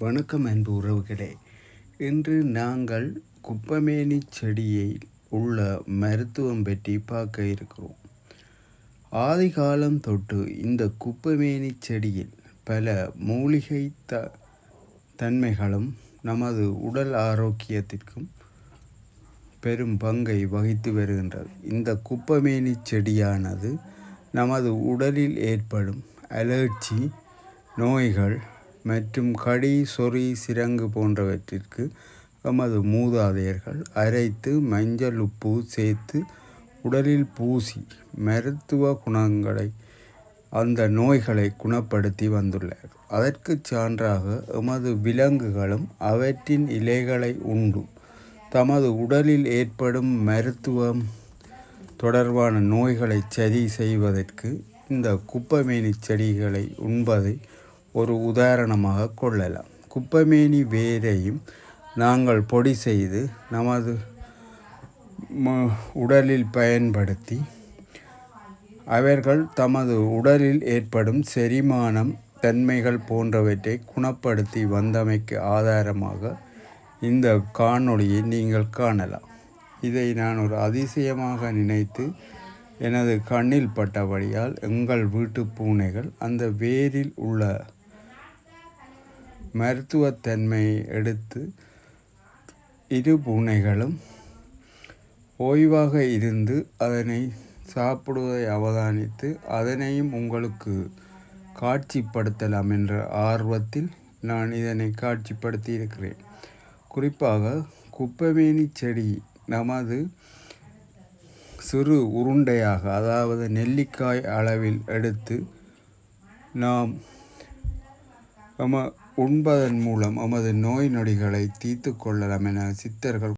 வணக்கம் அன்பு உறவுகளே. இன்று நாங்கள் குப்பைமேனி செடியில் உள்ள மருத்துவம் பற்றி பார்க்க இருக்கிறோம். ஆதிகாலம் தொட்டு இந்த குப்பைமேனி செடியில் பல மூலிகை தன்மைகளும் நமது உடல் ஆரோக்கியத்திற்கும் பெரும் பங்கை வகித்து வருகின்றது. இந்த குப்பைமேனி செடியானது நமது உடலில் ஏற்படும் அலர்ஜி நோய்கள் மற்றும் கடி சொறி சிரங்கு போன்றவற்றிற்கு நமது மூதாதையர்கள் அரைத்து மஞ்சள் உப்பு சேர்த்து உடலில் பூசி மருத்துவ குணங்களை அந்த நோய்களை குணப்படுத்தி வந்துள்ளார். அதற்கு சான்றாக எமது விலங்குகளும் அவற்றின் இலைகளை உண்டு தமது உடலில் ஏற்படும் மருத்துவம் தொடர்பான நோய்களை சரி செய்வதற்கு இந்த குப்பைமேனி செடிகளை உண்பதை ஒரு உதாரணமாக கொள்ளலாம். குப்பைமேனி வேரையும் நாங்கள் பொடி செய்து நமது உடலில் பயன்படுத்தி அவர்கள் தமது உடலில் ஏற்படும் செரிமானம் தன்மைகள் போன்றவற்றை குணப்படுத்தி வந்தமைக்கு ஆதாரமாக இந்த காணொளியை நீங்கள் காணலாம். இதை நான் ஒரு அதிசயமாக நினைத்து எனது கண்ணில் பட்டபடியால் எங்கள் வீட்டு பூனைகள் அந்த வேரில் உள்ள மருத்துவத்தன்மையை எடுத்து இரு பூனைகளும் ஓய்வாக இருந்து அதனை சாப்பிடுவதை அவதானித்து அதனையும் உங்களுக்கு காட்சிப்படுத்தலாம் என்ற ஆர்வத்தில் நான் இதனை காட்சிப்படுத்தி இருக்கிறேன். குறிப்பாக குப்பைமேனி செடி நமது சிறு உருண்டையாக, அதாவது நெல்லிக்காய் அளவில் எடுத்து நாம் உண்பதன் மூலம் நமது நோய் நொடிகளை தீர்த்து கொள்ளலாம் என சித்தர்கள்